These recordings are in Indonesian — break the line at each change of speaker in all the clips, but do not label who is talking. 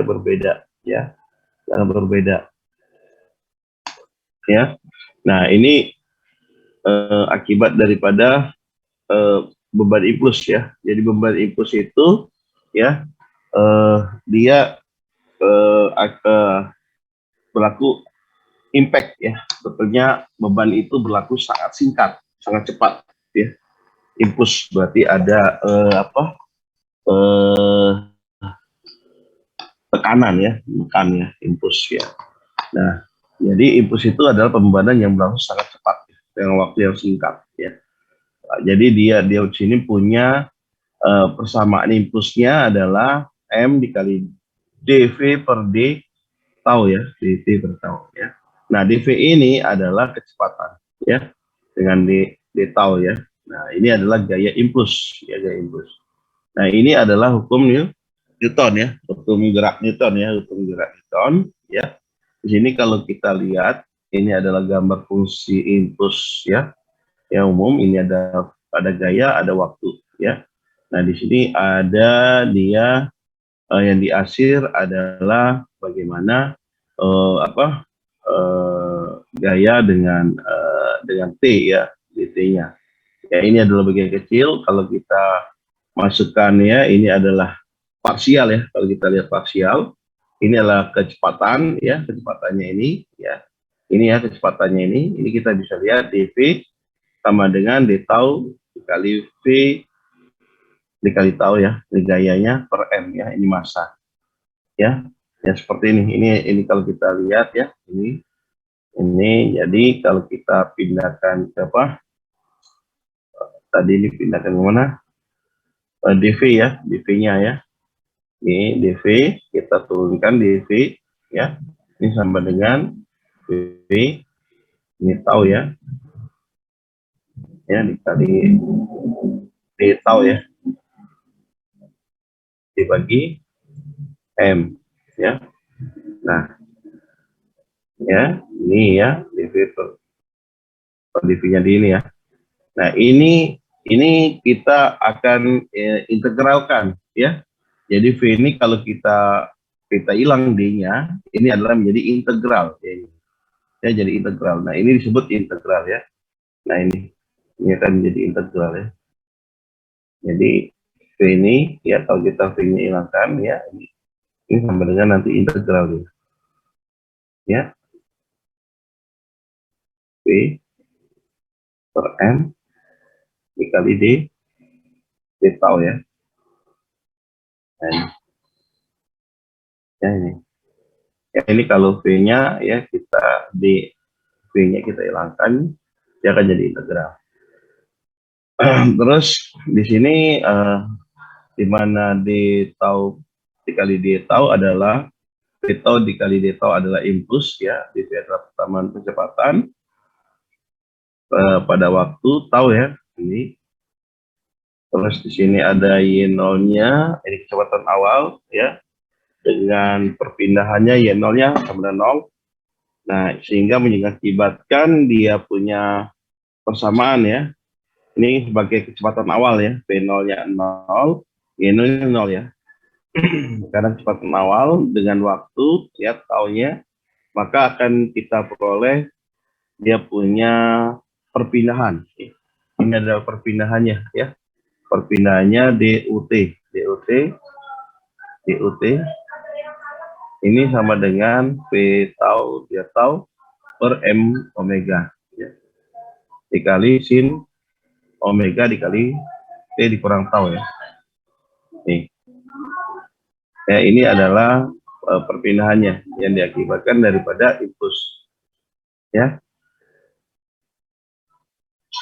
dia berbeda, ya, sangat berbeda, ya. Nah, ini akibat daripada beban impuls, ya. Jadi beban impuls itu, ya, dia berlaku impact, ya. Sebetulnya beban itu berlaku sangat singkat, sangat cepat, ya. Impuls berarti ada tekanan, ya, impuls, ya. Nah, jadi impuls itu adalah pembebanan yang berlangsung sangat cepat, ya, dengan waktu yang singkat, ya. Nah, jadi dia di sini punya persamaan impulsnya adalah M dikali dV per D tau, ya, dV per tau, ya. Nah, dV ini adalah kecepatan, ya, dengan D tau, ya. Nah, ini adalah gaya impuls, ya, gaya impuls. Nah, ini adalah hukum Newton, ya, hukum gerak Newton, ya, hukum gerak Newton, ya. Di sini kalau kita lihat, ini adalah gambar fungsi impuls, ya, yang umum. Ini ada gaya, ada waktu, ya. Nah, di sini ada dia yang diasir adalah bagaimana gaya dengan T, ya, dt-nya. Ya, ini adalah bagian kecil. Kalau kita masukkan, ya, ini adalah parsial, ya. Kalau kita lihat parsial, ini adalah kecepatan, ya, kecepatannya ini, ya. Ini, ya, kecepatannya ini kita bisa lihat dv sama dengan d tau dikali v dikali tau, ya. Ini gayanya per m, ya. Ini massa, ya. Ya, seperti ini. Ini kalau kita lihat, ya, ini jadi kalau kita pindahkan ke apa? Tadi ini pindahkan ke mana? dv, ya, dv-nya, ya. Ini dv, kita turunkan dv, ya. Ini sama dengan dv, ini tau, ya. Ya, dikali d tau, ya. Dibagi m, ya. Nah, ya, ini, ya, dv per dv-nya di ini, ya. Nah, ini kita akan integralkan, ya. Jadi V ini kalau kita hilang D-nya, ini adalah menjadi integral, ya. Ya, jadi integral. Nah, ini disebut integral, ya. Nah, ini akan menjadi integral, ya. Jadi V ini, ya, kalau kita V-nya hilangkan, ya, ini sama dengan nanti integral, ya. Ya, V per M dikali D tau, ya. Nah, ya, ini. Ya, ini kalau V-nya, ya, V-nya kita hilangkan, dia akan jadi integral. Terus di sini di mana D tau dikali D tau adalah D tau dikali D tau adalah impuls, ya, dV adalah persamaan kecepatan pada waktu tau, ya, ini. Terus di sini ada Y0-nya, ini kecepatan awal, ya, dengan perpindahannya Y0-nya sama dengan 0. Nah, sehingga mengakibatkan dia punya persamaan, ya. Ini sebagai kecepatan awal, ya, V0-nya 0, Y0-nya 0, ya. Karena kecepatan awal dengan waktu, ya, taunya, maka akan kita peroleh dia punya perpindahan. Ini adalah perpindahannya, ya. Perpindahannya DUT. Ini sama dengan V tau, dia tau, per M omega, ya. Dikali sin omega dikali T dikurang tau, ya. Nih. Ya, ini adalah perpindahannya yang diakibatkan daripada impuls, ya.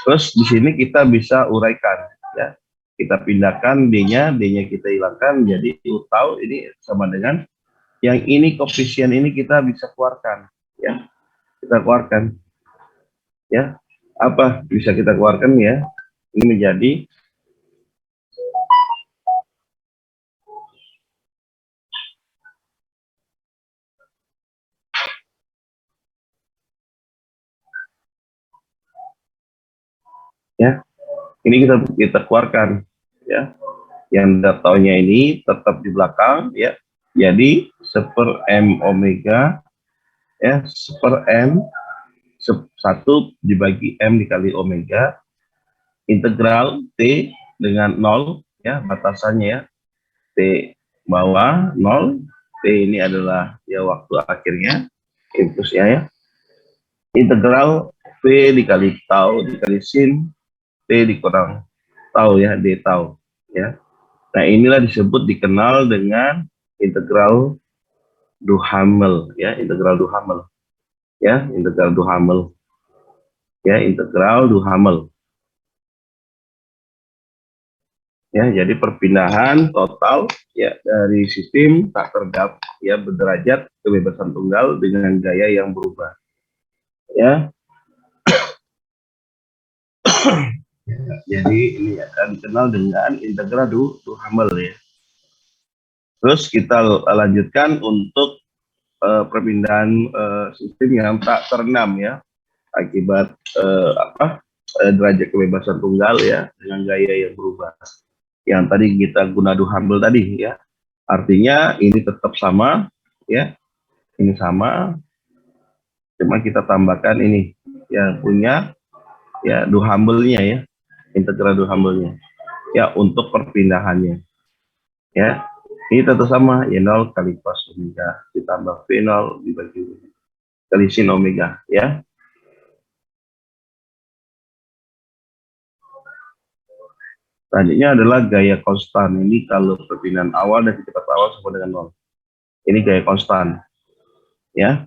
Terus di sini kita bisa uraikan, ya. Kita pindahkan D-nya kita hilangkan, jadi U tau ini sama dengan yang ini, koefisien ini kita bisa keluarkan, ya. Kita keluarkan, ya. Apa bisa kita keluarkan, ya? Ini menjadi ya. Ini kita keluarkan, ya. Yang datanya ini tetap di belakang, ya. Jadi seper M omega, ya, seper M, 1 dibagi M dikali omega, integral T dengan 0, ya, batasannya ya, T bawah 0, T ini adalah ya waktu akhirnya, impulsnya ya, integral V dikali tau dikali sin T dikurang tau ya, D tau ya. Nah, inilah disebut dikenal dengan integral Duhamel ya, integral Duhamel ya, integral Duhamel ya, integral Duhamel ya. Jadi perpindahan total ya dari sistem tak terdap ya berderajat kebebasan tunggal dengan gaya yang berubah ya. Jadi ini akan dikenal dengan integral Duhamel ya. Terus kita lanjutkan untuk perpindahan sistem yang tak terenam ya, akibat derajat kebebasan tunggal ya dengan gaya yang berubah. Yang tadi kita guna Duhamel tadi ya, artinya ini tetap sama ya, ini sama, cuma kita tambahkan ini yang punya ya Duhamelnya ya, integral Duhamelnya ya untuk perpindahannya ya. Ini tetap sama ya, 0 kali cos omega ditambah V0 dibagi kali sin omega ya. Selanjutnya adalah gaya konstan. Ini kalau perpindahan awal dan kecepatan awal sama dengan 0. Ini gaya konstan ya.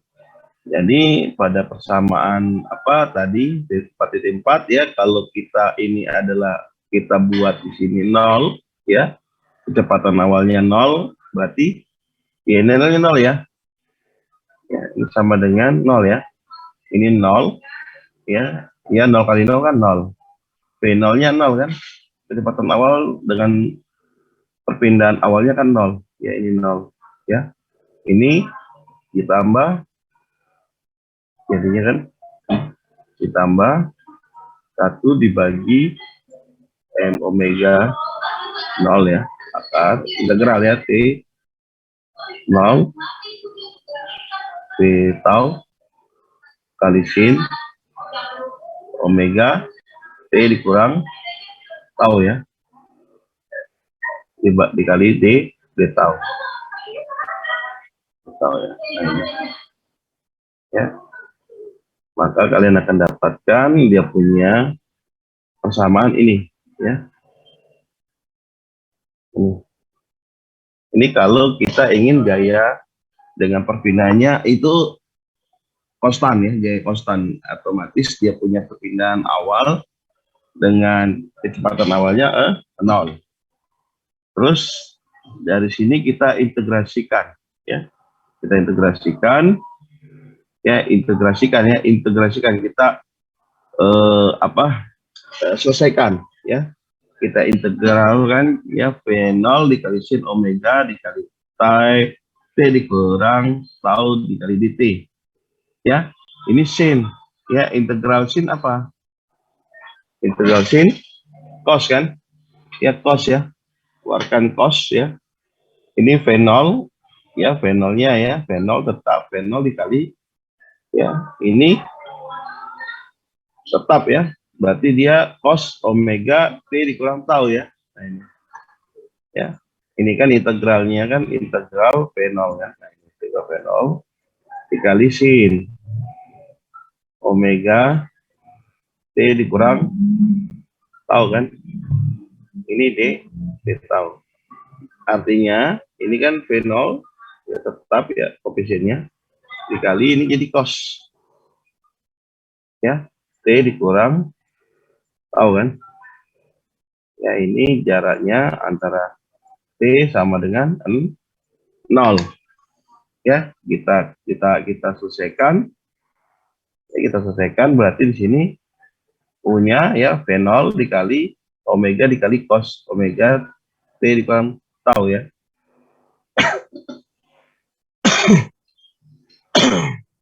Jadi pada persamaan apa tadi 4.4 ya, kalau kita ini adalah kita buat di sini 0 ya, kecepatan awalnya 0, berarti ya ini 0 ya. Ya, ini sama dengan 0 ya. Ini 0 ya. Ya 0 kali 0 kan 0. V0-nya 0 kan. Kecepatan awal dengan perpindahan awalnya kan 0. Ya ini 0 ya. Ini ditambah jadinya kan ditambah 1 dibagi M omega 0 ya, akar integral ya T 0 V tau kali sin omega T dikurang tau ya, dikali D tau ya. Nah, ya, maka kalian akan dapatkan dia punya persamaan ini ya. Ini kalau kita ingin gaya dengan perpindahannya itu konstan ya, gaya konstan, otomatis dia punya perpindahan awal dengan kecepatan awalnya 0. Terus dari sini kita integrasikan ya, kita integrasikan ya, integrasikan kita selesaikan ya, kita integralkan ya, V0 dikali sin omega dikali T dikurang tau dikali dt ya. Ini sin ya, integral sin apa, integral sin cos kan ya, cos ya, keluarkan cos ya. Ini V0 ya, V0-nya ya, V0 tetap V0 dikali ya, ini tetap ya, berarti dia cos omega T dikurang tau ya. Nah ini ya, ini kan integralnya kan integral V0 ya. Nah, ini integral V0 dikali sin omega T dikurang tau kan, ini D tau. Artinya ini kan V0 ya tetap ya koefisiennya dikali ini jadi cos ya, T dikurang tau kan ya, ini jaraknya antara T sama dengan 0 ya. Kita selesaikan ya, kita selesaikan berarti di sini punya ya V0 dikali omega dikali cos omega T dikurang tau ya.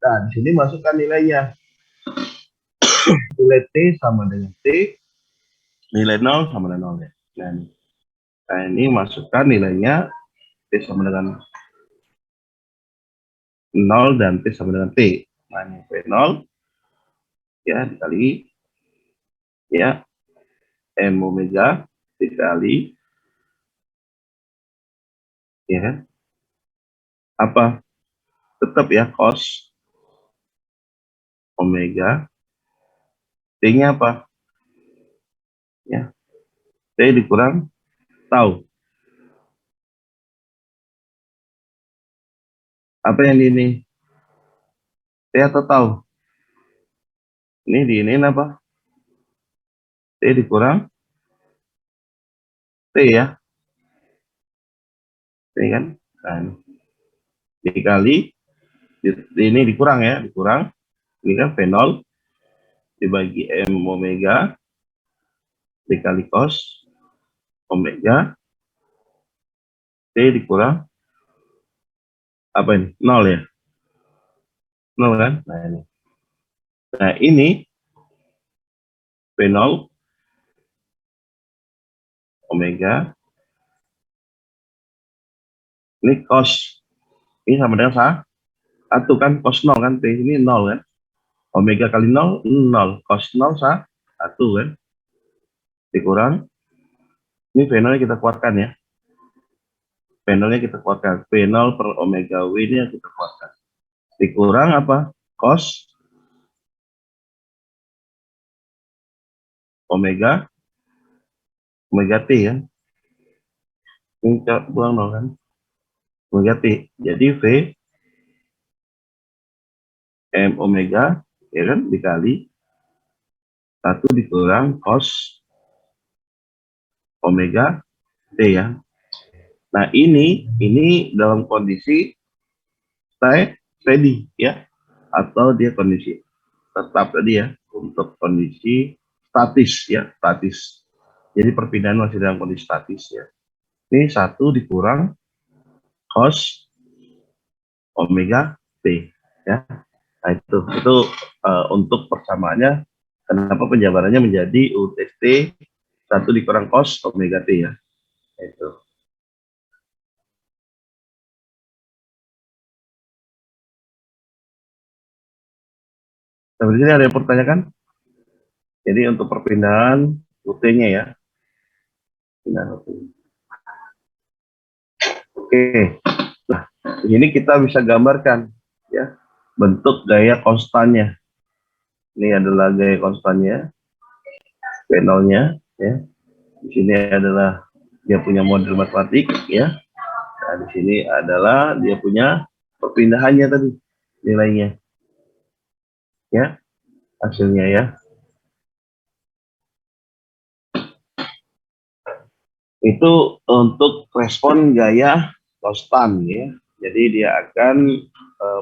Nah, di sini masukkan nilainya. Nilai T sama dengan T, nilai 0 sama dengan 0 ya. Nah, ini masukkan nilainya T sama dengan 0 dan T sama dengan T. Nah, ini V0 ya dikali ya M omega dikali ya apa? Tetap ya cos omega. T-nya apa? Ya, T dikurang tau. Apa yang di ini? T atau tau? Ini di ini apa? T dikurang T ya. T kan? Nah, ini dikali ini dikurang ya, dikurang. Ini kan V0 dibagi M omega dikali cos omega T dikurang apa ini? 0 ya? 0 kan? Nah ini V0 omega ini cos ini sama dengan satu kan, cos 0 kan, T ini 0 kan, omega kali 0 0, cos 0 1 kan, dikurang ini V0 nya kita keluarkan ya, V0 nya kita keluarkan, V0 per omega W ini yang kita keluarkan, dikurang apa? Cos omega omega T ya, ini kita buang 0 kan, omega T, jadi V M omega ya kan, dikali 1 dikurang cos omega T ya. Nah ini dalam kondisi steady ya, atau dia kondisi tetap tadi ya, untuk kondisi statis ya, statis. Jadi perpindahan masih dalam kondisi statis ya. Ini 1 dikurang cos omega T ya. Nah itu untuk persamaannya, kenapa penjabarannya menjadi UTST 1 dikurang cos omega T ya. Itu. Sampai sini ada yang pertanyakan? Jadi untuk perpindahan UT-nya ya. Pindahan UT. Oke. Nah, ini kita bisa gambarkan ya bentuk gaya konstannya. Ini adalah gaya konstannya, V0-nya ya. Di sini adalah dia punya model matematik ya. Nah, di sini adalah dia punya perpindahannya tadi, nilainya ya, hasilnya ya. Itu untuk respon gaya konstan ya. Jadi dia akan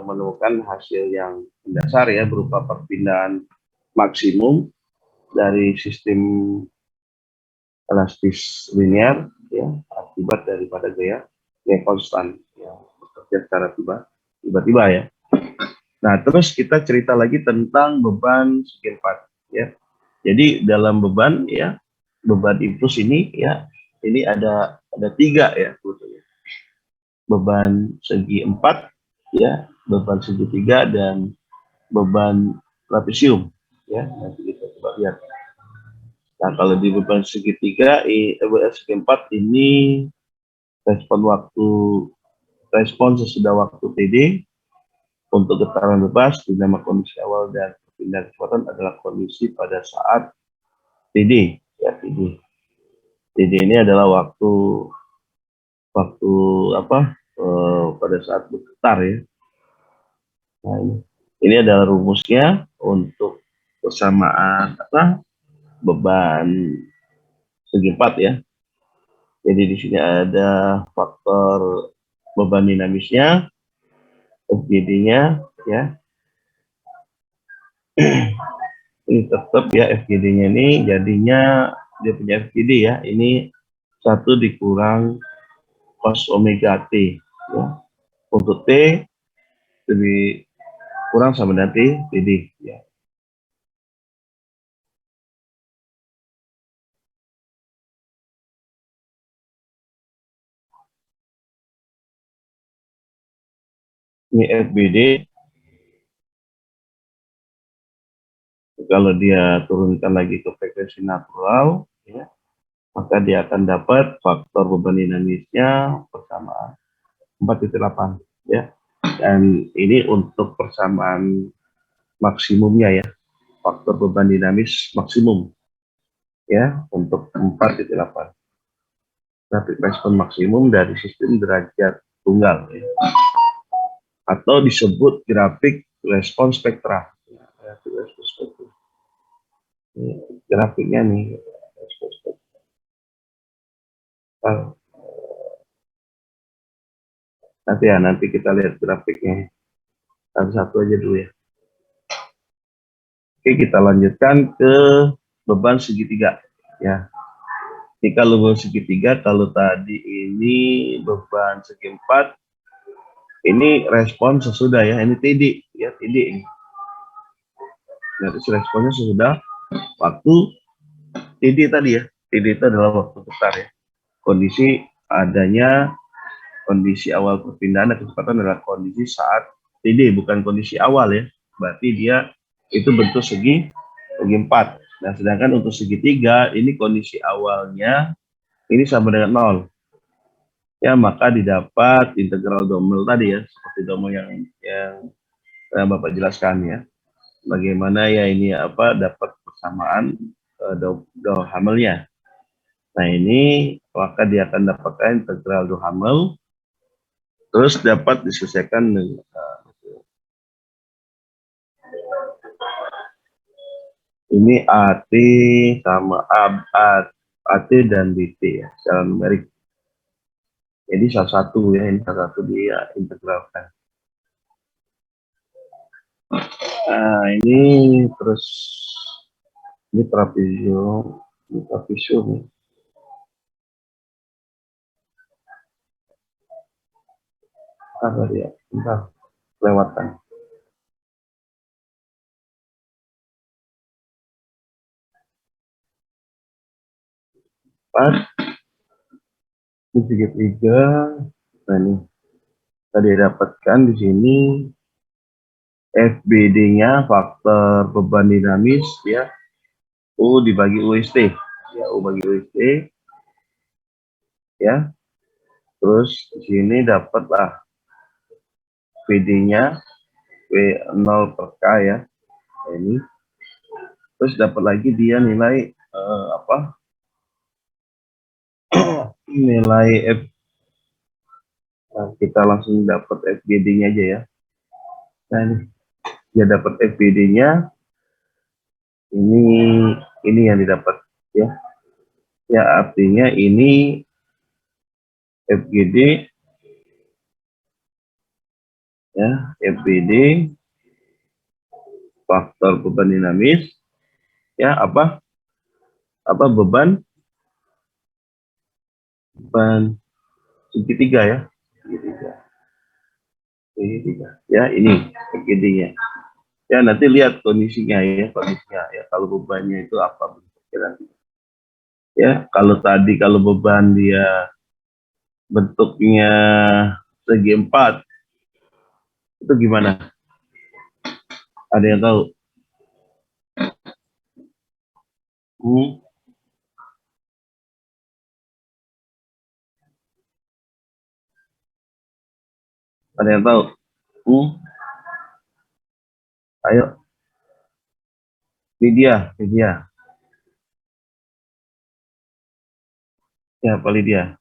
menemukan hasil yang mendasar ya, berupa perpindahan maksimum dari sistem elastis linear ya, akibat daripada gaya konstan yang bekerja secara tiba-tiba ya. Nah, terus kita cerita lagi tentang beban segi 4 ya. Jadi dalam beban ya, beban impuls ini ya, ini ada 3 ya sebetulnya. Beban segi 4 ya, beban segi 3 dan beban trapesium ya. Nanti kita coba lihat. Nah, kalau di beban segitiga, segi 4 ini respon waktu, respon sesudah waktu TD untuk getaran bebas, dinama kondisi awal dan perpindahan kecepatan adalah kondisi pada saat TD. Ya, TD. TD ini adalah waktu waktu apa? Pada saat bergetar ya. Nah, ini adalah rumusnya untuk persamaan apa? Beban segi 4 ya. Jadi di sini ada faktor beban dinamisnya, FGD-nya ya. Ini tetap ya, FGD-nya ini jadinya dia punya FGD ya. Ini 1 dikurang cos omega T ya. Untuk T lebih kurang sama dengan TD ya. Ini FBD, kalau dia turunkan lagi ke frekuensi natural, ya, maka dia akan dapat faktor beban dinamisnya persamaan 4,8, ya. Dan ini untuk persamaan maksimumnya, ya, faktor beban dinamis maksimum, ya, untuk 4,8. Grafik respon maksimum dari sistem derajat tunggal, ya, atau disebut grafik respon spektra. Grafik respon spektra. Ini grafiknya nih, respon spektra. Nanti kita lihat grafiknya satu-satu aja dulu, ya. Oke, kita lanjutkan ke beban segitiga, ya. Ini kalau beban segitiga, kalau tadi ini beban segi 4, ini respon sesudah, ya. Ini TD, ya, TD ini. Nah, responnya sesudah waktu TD tadi, ya. TD itu adalah waktu besar, ya. Kondisi adanya kondisi awal perpindahan dan kecepatan adalah kondisi saat TD, bukan kondisi awal, ya. Berarti dia itu bentuk segi 4. Nah, sedangkan untuk segitiga, ini kondisi awalnya ini sama dengan 0. Ya, maka didapat integral Domel tadi, ya, seperti Domel yang Bapak jelaskan, ya. Bagaimana, ya, ini apa dapat persamaan Duhamelnya. Nah, ini maka dia akan dapatkan integral Duhamel, terus dapat diselesaikan dengan ini AT sama AT dan BT, ya, secara numerik. Jadi salah satu, ya, ini salah satu dia integralkan. Nah, ini terus ini trapesium, nih. Apa dia? Bentar, lewatkan. Pas di segitiga, nah ini tadi dapatkan di sini FBD-nya faktor beban dinamis, ya, U dibagi UST, ya, U bagi UST, ya. Terus di sini dapatlah VD-nya V0 per K, ya. Nah, ini terus dapat lagi dia nilai apa? Nilai F. Nah, kita langsung dapat FBD-nya aja, ya. Nah, ini dia dapat FBD-nya. Ini yang didapat, ya. Ya, artinya ini FGD, ya, FBD faktor beban dinamis, ya, apa beban segitiga, ya, segitiga, ya, ini FGD-nya. Ya, nanti lihat kondisinya, ya, ya, kalau bebannya itu apa bentuknya. Ya, kalau tadi kalau beban dia bentuknya segi 4, itu gimana? Ada yang tahu? Ada yang tahu? Ayo, Lydia. Ya, Pak Lydia.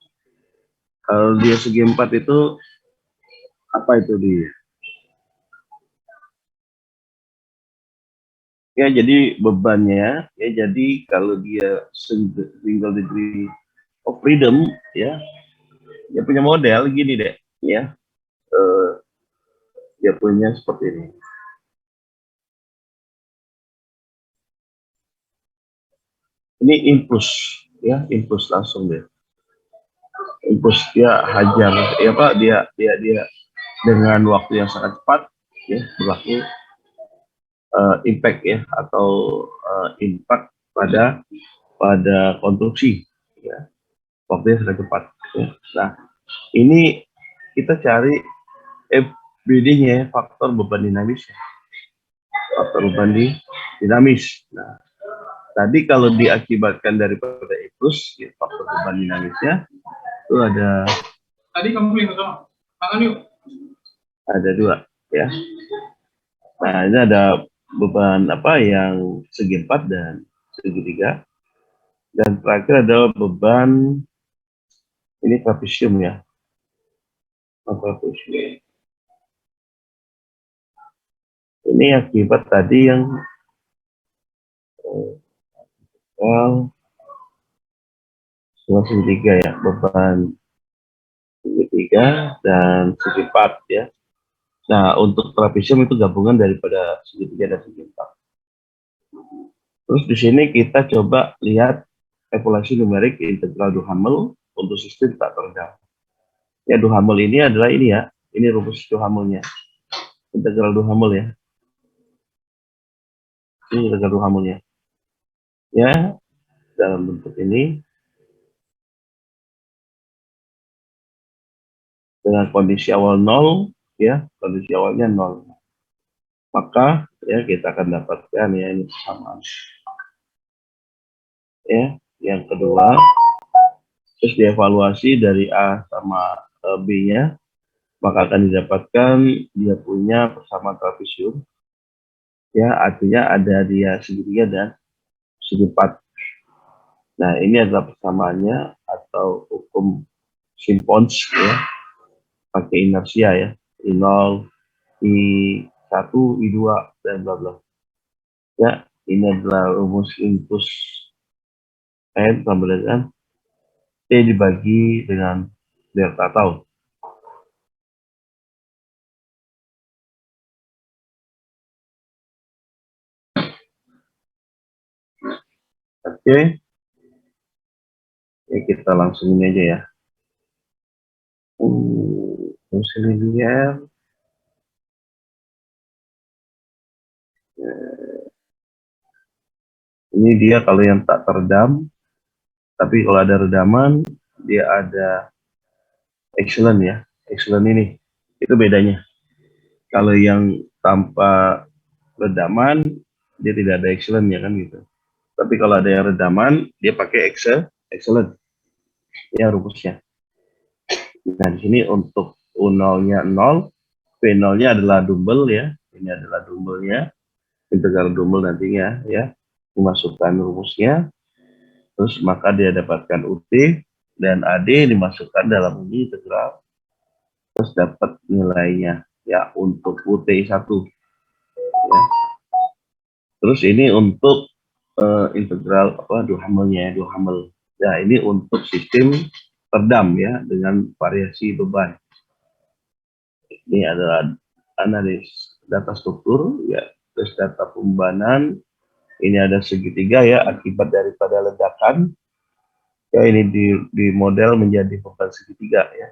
Kalau dia segi 4 itu apa itu dia? Ya, jadi bebannya, ya, jadi kalau dia single degree of freedom, ya, dia punya model gini deh, ya, dia punya seperti ini. Ini impuls, ya, impuls langsung deh. Impuls dia hajar, ya, Pak, dia dengan waktu yang sangat cepat, ya, berlaku impact, ya, atau impact pada konstruksi, ya, waktunya sangat cepat, ya. Nah, ini kita cari BD-nya faktor beban dinamis ya. Faktor beban dinamis. Nah, tadi kalau diakibatkan daripada Etus, ya, faktor beban dinamisnya itu ada. Tadi kamu yang sama, tangan yuk. Ada dua, ya. Nah, ini ada beban apa yang segi 4 dan segi 3. Dan terakhir adalah beban ini trapesium ya. Trapesium. Ini akibat tadi yang segitiga ya, beban segitiga dan segi 4 ya. Nah, untuk trapesium itu gabungan daripada segitiga dan segi 4. Terus di sini kita coba lihat evaluasi numerik integral Duhamel untuk sistem tak teredam. Ya, Duhamel ini adalah ini ya, ini rumus Duhamelnya. Integral Duhamel ya. Ini integral Duhamelnya. Ya, dalam bentuk ini dengan kondisi awal 0 ya, kondisi awalnya 0. Maka ya kita akan dapatkan ya ini persamaan. Ya, yang kedua terus dievaluasi dari A sama B-nya, maka akan didapatkan dia punya persamaan trapesium. Ya, artinya ada dia segitiga dan segi 4. Nah, ini adalah persamaannya atau hukum Simpons ya, pakai inersia ya, I0, I1, I2, dan bla bla. Ya, ini adalah rumus impuls N sama dengan T dibagi dengan delta tau. Oke, ya kita langsung ini aja ya. Fungsi linear. Ini dia kalau yang tak teredam, tapi kalau ada redaman, dia ada excellent ya. Excellent ini, itu bedanya. Kalau yang tanpa redaman, dia tidak ada excellent ya kan gitu. Tapi kalau ada yang redaman, dia pakai excellent. Ya rumusnya. Nah, di sini untuk U0-nya 0, V0-nya adalah double ya. Ini adalah double-nya. Integral double nantinya ya. Dimasukkan rumusnya. Terus maka dia dapatkan UT dan AD dimasukkan dalam ini integral. Terus dapat nilainya ya untuk UT1. Ya. Terus ini untuk integral apa Duhamelnya, Duhamel. Ya, ini untuk sistem teredam ya dengan variasi beban. Ini adalah analis data struktur ya, terus data pembebanan. Ini ada segitiga ya akibat daripada ledakan. Ya, ini di model menjadi beban segitiga ya.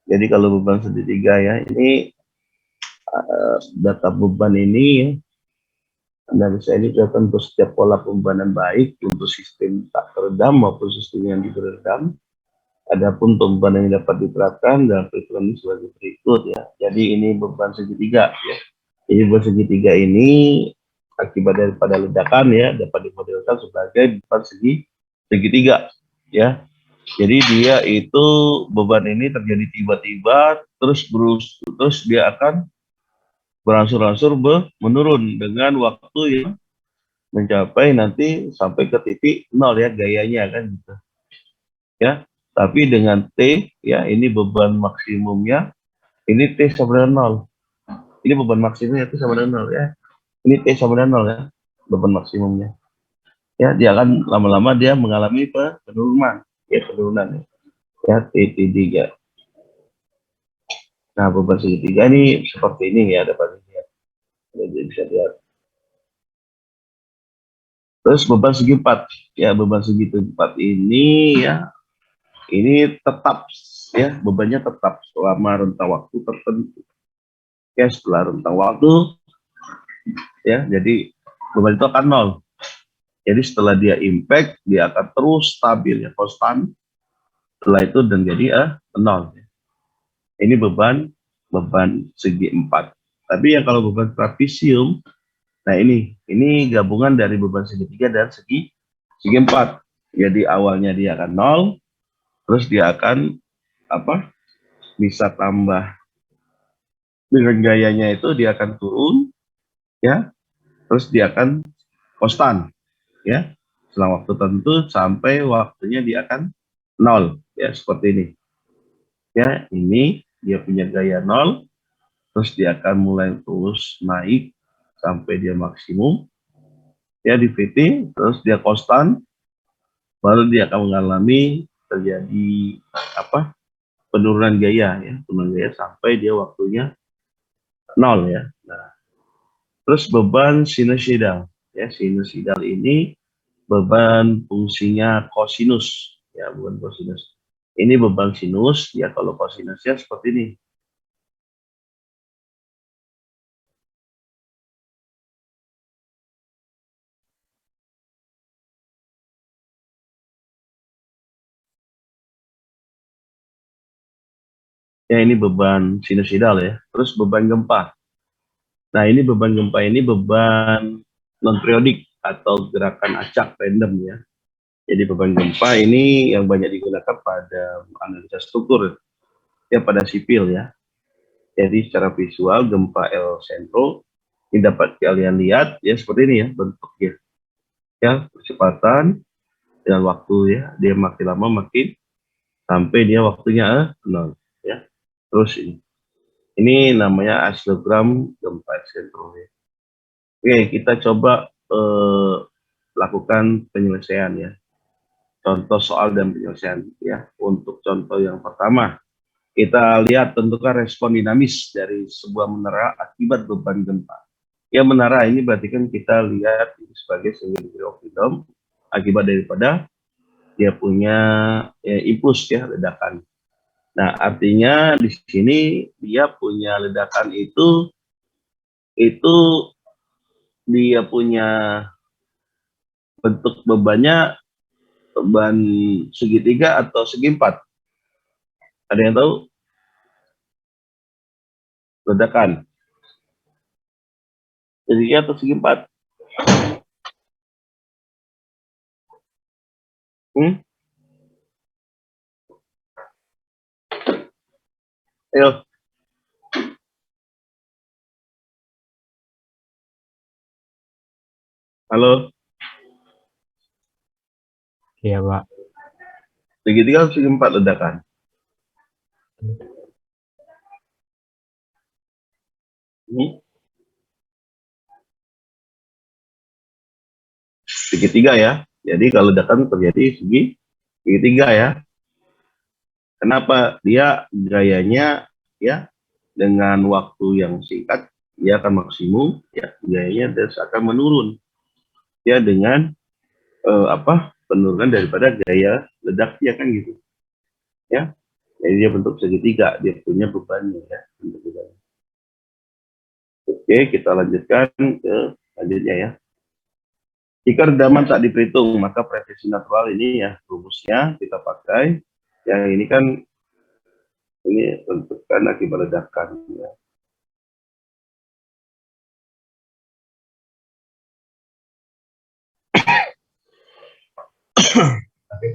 Jadi kalau beban segitiga ya, ini data beban ini ya, analisa ini kelihatan untuk setiap pola pembebanan baik untuk sistem tak teredam maupun sistem yang diredam. Adapun pembebanan yang dapat diterapkan dalam perhitungan ini sebagai berikut ya. Jadi ini beban segitiga ya. Jadi beban segitiga ini akibat daripada ledakan ya dapat dimodelkan sebagai beban segitiga ya. Jadi dia itu beban ini terjadi tiba-tiba terus dia akan berangsur-angsur menurun dengan waktu yang mencapai nanti sampai ke titik 0 ya gayanya kan gitu. Ya, tapi dengan T ya ini beban maksimumnya ini T sama dengan 0. Ini beban maksimumnya itu sama dengan 0 ya. Ini T sama dengan 0 ya beban maksimumnya. Ya, dia akan lama-lama dia mengalami penurunan ya penurunan ya T3. Nah, beban segitiga ini seperti ini ya dapat dilihat. Jadi bisa lihat. Terus beban segi 4 ya beban segi 4 ini ya ini tetap ya bebannya tetap selama rentang waktu tertentu. Ya setelah rentang waktu ya jadi beban itu akan 0. Jadi setelah dia impact dia akan terus stabil ya konstan. Setelah itu dan jadi 0. Ini beban beban segi 4. Tapi yang kalau beban trapesium, nah ini gabungan dari beban segitiga dan segi 4. Jadi awalnya dia akan 0, terus dia akan apa? Bisa tambah dengan gayanya itu dia akan turun ya, terus dia akan konstan ya. Selang waktu tertentu sampai waktunya dia akan 0 ya, seperti ini. Ya, ini dia punya gaya 0, terus dia akan mulai terus naik sampai dia maksimum ya di VT, terus dia konstan, baru dia akan mengalami terjadi apa, penurunan gaya ya, penurunan gaya sampai dia waktunya 0 ya. Nah, terus beban sinusoidal ya, sinusoidal ini beban fungsinya kosinus ya, beban kosinus. Ini beban sinus ya, kalau kosinusnya seperti ini. Ya, ini beban sinusoidal ya. Terus beban gempa. Nah, ini beban gempa ini beban non periodik atau gerakan acak random ya. Jadi beban gempa ini yang banyak digunakan pada analisa struktur ya, pada sipil ya. Jadi secara visual gempa El Centro ini dapat kalian lihat ya, seperti ini ya bentuknya. Ya, percepatan dengan waktu ya, dia makin lama makin sampai dia waktunya 0 ya. Terus ini namanya aslogram gempa El Centro ya. Oke, kita coba lakukan penyelesaian ya. Contoh soal dan penyelesaian ya. Untuk contoh yang pertama, kita lihat tentukan respon dinamis dari sebuah menara akibat beban gempa. Ya, menara ini berarti kan kita lihat sebagai single degree of freedom akibat daripada dia punya impuls ya, ledakan. Nah, artinya di sini dia punya ledakan itu dia punya bentuk bebannya beban segitiga atau segi 4. Ada yang tahu ledakan segitiga atau segi 4? Hmm? Ayo, halo.
Iya, Pak.
Segitiga atau segi 4 ledakan? Hmm? Segitiga ya. Jadi kalau ledakan terjadi segitiga ya. Kenapa? Dia gayanya ya, dengan waktu yang singkat dia akan maksimum ya, gayanya terus akan menurun ya dengan penurunan daripada gaya ledaknya kan gitu ya. Jadi dia bentuk segitiga, dia punya bebannya ya, bentuk bebannya. Oke, kita lanjutkan ke selanjutnya ya. Jika redaman tak diperhitung, maka presisi natural ini ya rumusnya kita pakai. Yang ini kan ini tentukan akibat ledakan ya. Oke,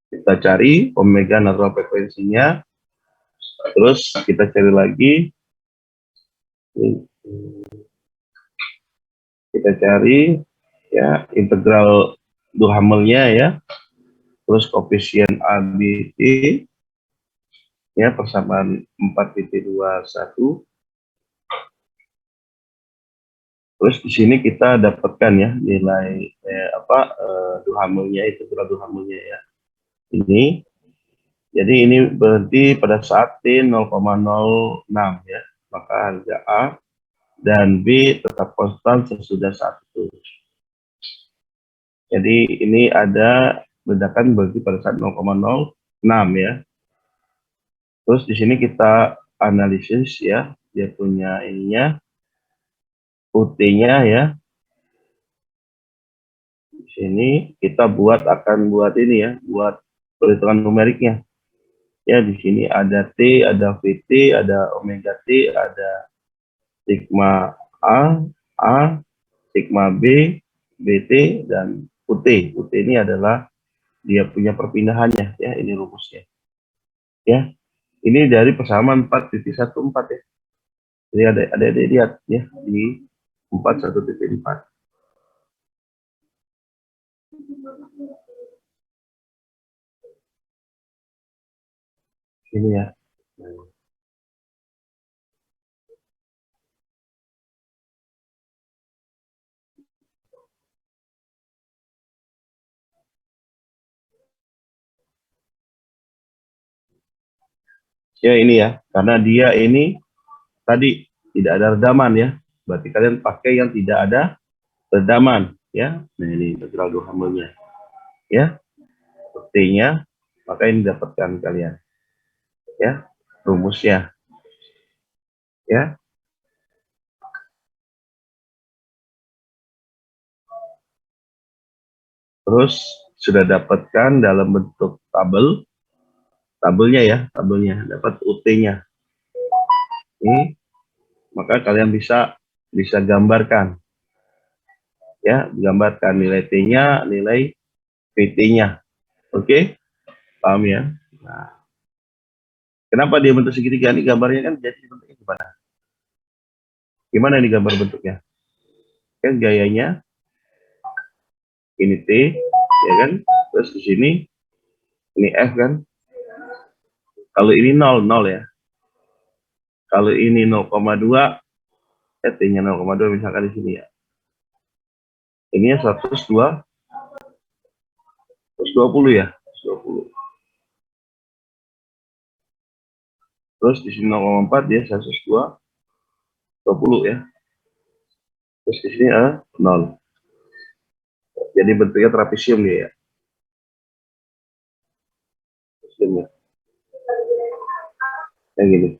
kita cari omega natural frekuensinya, terus kita cari lagi, kita cari ya integral Duhamelnya ya, terus koefisien ABT ya, persamaan 4,21. Terus di sini kita dapatkan ya nilai Duhamelnya, integral Duhamelnya ya. Ini jadi ini berarti pada saat T 0,06 ya, maka harga A dan B tetap konstan sesudah 1. Jadi ini ada ledakan berarti pada saat 0,06 ya. Terus di sini kita analisis ya, dia punya ininya, UT-nya ya. Di sini kita akan buat ini ya, buat perhitungan numeriknya. Ya, di sini ada T, ada VT, ada omega T, ada sigma A, sigma B, BT, dan UT. UT ini adalah dia punya perpindahannya, ya, ini rumusnya. Ya, ini dari persamaan 4.14 ya. Jadi ada lihat ya di 41.4. Ini ya. Ya ini ya, karena dia ini tadi tidak ada redaman ya. Berarti kalian pakai yang tidak ada redaman ya. Nah ini integral dua hamilnya ya. T-nya maka ini dapatkan kalian ya rumusnya ya. Terus sudah dapatkan dalam bentuk tabelnya ya, tabelnya dapat UT-nya. Ini maka kalian bisa gambarkan ya, gambarkan nilai T-nya, nilai PT-nya. Oke, paham ya? Nah, kenapa dia bentuk segitiga? Ini gambarnya kan jadi bentuknya gimana? Gimana ini gambar bentuknya? Kan gayanya ini T, ya kan? Terus di sini ini F kan? Kalau ini 0, 0 ya. Kalau ini 0,2, T-nya 0,2 misalkan di sini ya. Ini ya 120 ya, 120. Terus di sini 0,4 dia 120 ya. Terus di sini 0. Jadi bentuknya trapesium dia ya. Trapesium ya. Yang gini.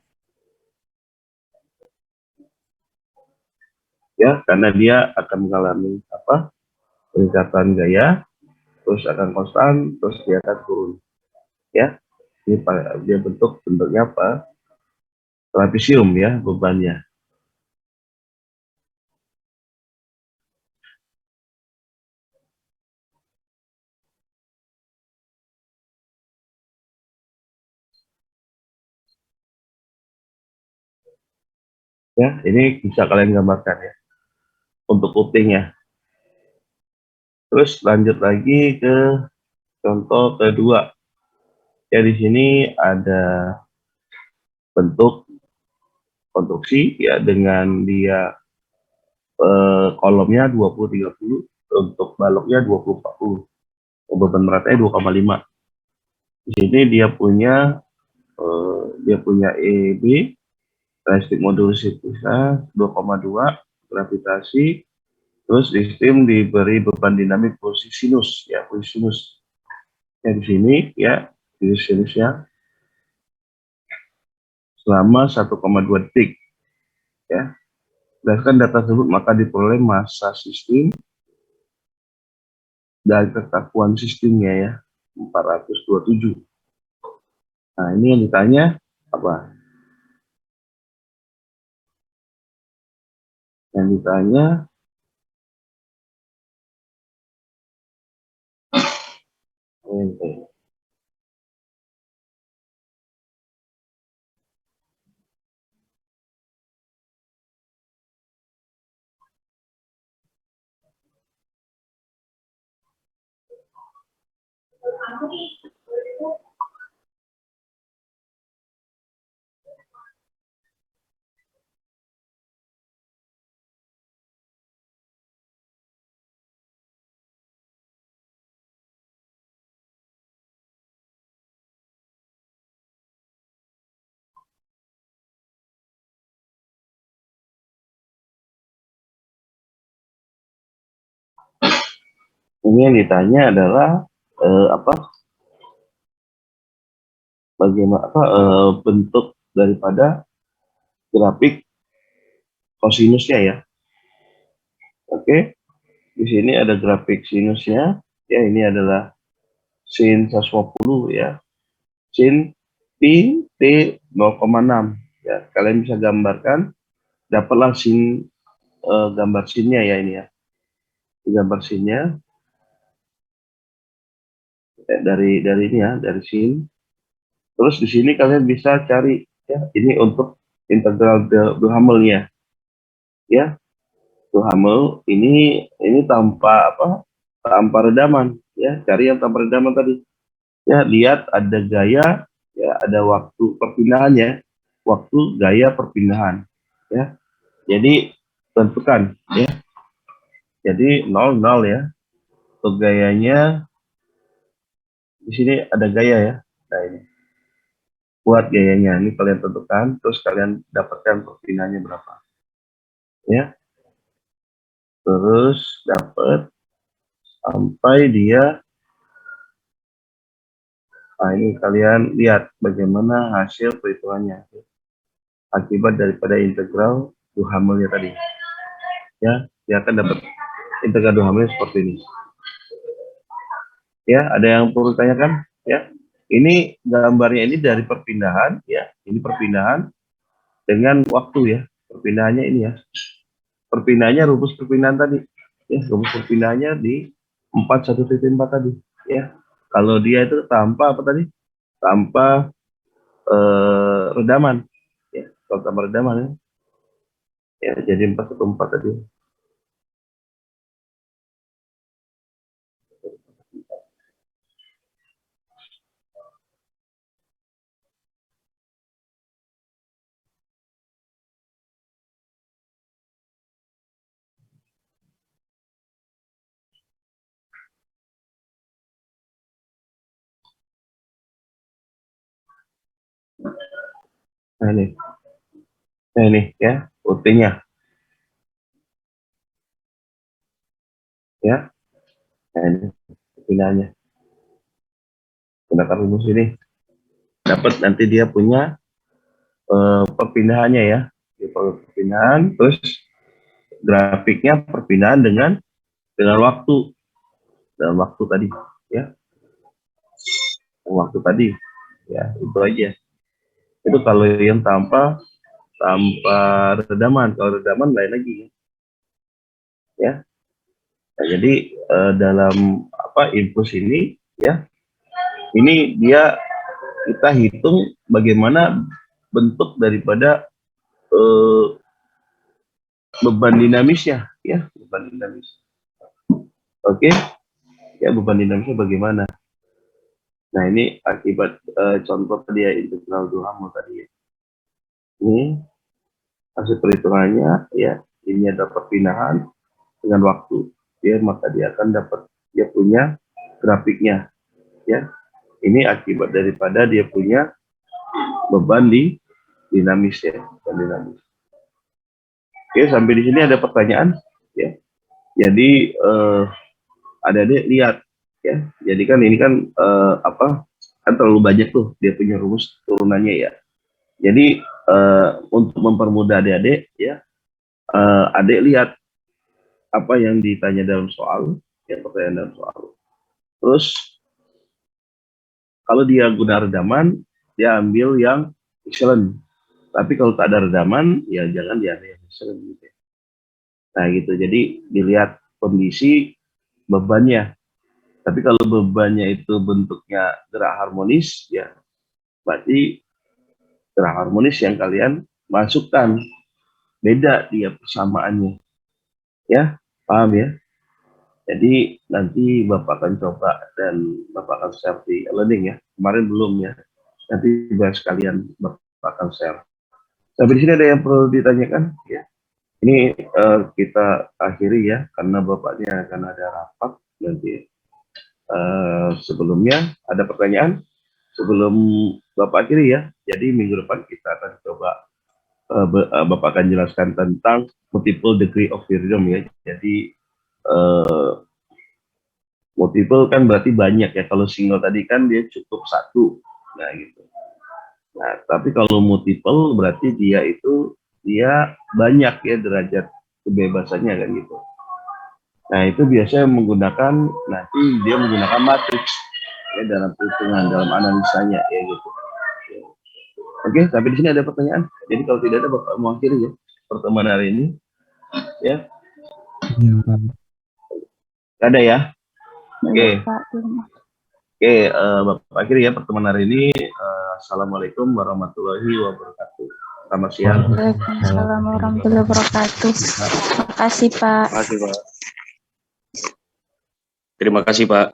Ya, karena dia akan mengalami apa? Peningkatan gaya, terus akan konstan, terus dia akan turun. Ya, ini dia bentuknya apa? Trapesium ya bebannya. Ya, ini bisa kalian gambarkan ya untuk UT-nya. Terus lanjut lagi ke contoh kedua. Ya, di sini ada bentuk konstruksi ya dengan dia kolomnya 20-30, untuk baloknya 20-40, beban beratnya 2,5. Di sini dia punya EB, plastik modulus bisa 2,2, gravitasi, terus sistem diberi beban dinamik posisi sinus ya, posisi sinus. Ya di sini ya, di sinusnya selama 1,2 detik ya. Berdasarkan data tersebut maka diperoleh massa sistem dan kekakuan sistemnya ya 427. Nah ini yang ditanya apa? Yang ditanya ini yang ditanya adalah apa? Bagaimana bentuk daripada grafik kosinusnya ya. Oke, di sini ada grafik sinusnya. Ya, ini adalah sin 150 ya. Sin pi T 0,6 ya. Kalian bisa gambarkan, dapatlah gambar sinnya ya ini ya. Gambar sinnya dari ini ya, dari sin. Terus di sini kalian bisa cari ya, ini untuk integral Duhamel-nya ya. Duhamel ini tanpa apa? Tanpa redaman ya. Cari yang tanpa redaman tadi. Ya, lihat ada gaya ya, ada waktu perpindahannya, waktu gaya perpindahan ya. Jadi tentukan ya. Jadi 0 ya. Untuk gayanya di sini ada gaya ya. Nah, ini buat gayanya ini kalian tentukan, terus kalian dapatkan perpindahannya berapa ya. Terus dapat sampai dia, nah ini kalian lihat bagaimana hasil perhitungannya akibat daripada integral Duhamelnya tadi ya. Dia akan dapat integral Duhamelnya seperti ini ya. Ada yang perlu ditanyakan ya? Ini gambarnya ini dari perpindahan ya, ini perpindahan dengan waktu ya. Perpindahannya ini ya, perpindahannya rumus perpindahan tadi ya, rumus perpindahannya di 41.4 tadi ya. Kalau dia itu tanpa apa tadi, tanpa redaman ya. Kalau tanpa redaman ya, jadi 414 tadi. Nah ini, nah ini ya UT-nya ya. Nah ini perpindahannya, gunakan rumus ini dapat nanti dia punya perpindahannya ya. Dia perpindahan, terus grafiknya perpindahan dengan waktu, dalam waktu tadi ya, waktu tadi ya. Itu aja. Itu kalau yang tanpa redaman. Kalau redaman lain lagi ya. Nah, jadi dalam apa impuls ini ya, ini dia kita hitung bagaimana bentuk daripada eh, beban dinamisnya ya, beban dinamis. Oke ya, beban dinamisnya bagaimana. Nah ini akibat contoh tadi ya, integral Duhamel tadi ya. Ini hasil perhitungannya ya, ini ada perpindahan dengan waktu ya, maka dia akan dapat, dia punya grafiknya ya. Ini akibat daripada dia punya beban di dinamis ya, beban dinamis. Oke, sampai di sini ada pertanyaan ya. Jadi ada deh lihat ya. Jadi kan ini kan apa, kan terlalu banyak tuh dia punya rumus turunannya ya. Jadi untuk mempermudah adik-adik ya, adik lihat apa yang ditanya dalam soal, ya pertanyaan dalam soal. Terus kalau dia guna redaman, dia ambil yang excellent. Tapi kalau tak ada redaman, ya jangan diambil yang excellent gitu. Nah gitu. Jadi dilihat kondisi bebannya. Tapi kalau bebannya itu bentuknya gerak harmonis, ya berarti gerak harmonis yang kalian masukkan. Beda dia persamaannya. Ya, paham ya? Jadi nanti Bapak akan coba dan Bapak akan share di learning ya. Kemarin belum ya. Nanti bahas sekalian Bapak akan share. Sampai di sini ada yang perlu ditanyakan ya. Ini kita akhiri ya, karena Bapaknya akan ada rapat nanti. Sebelumnya ada pertanyaan sebelum Bapak akhiri ya. Jadi minggu depan kita akan coba Bapak akan jelaskan tentang multiple degree of freedom ya. Jadi multiple kan berarti banyak ya. Kalau single tadi kan dia cukup satu. Nah gitu. Nah, tapi kalau multiple berarti dia banyak ya derajat kebebasannya kan gitu. Nah, itu biasanya menggunakan, nanti dia menggunakan matriks ya dalam perhitungan, dalam analisanya ya gitu. Oke, sampai di sini ada pertanyaan. Jadi kalau tidak ada, Bapak mau akhiri ya pertemuan hari ini. Ya,
Iya, Pak.
ada ya. Oke,
Iya, Pak.
oke, Bapak akhiri ya pertemuan hari ini. Assalamualaikum warahmatullahi wabarakatuh. Selamat siang.
Waalaikumsalam warahmatullahi wabarakatuh. Terima kasih, Pak.
Terima kasih, Pak.
Terima kasih, Pak.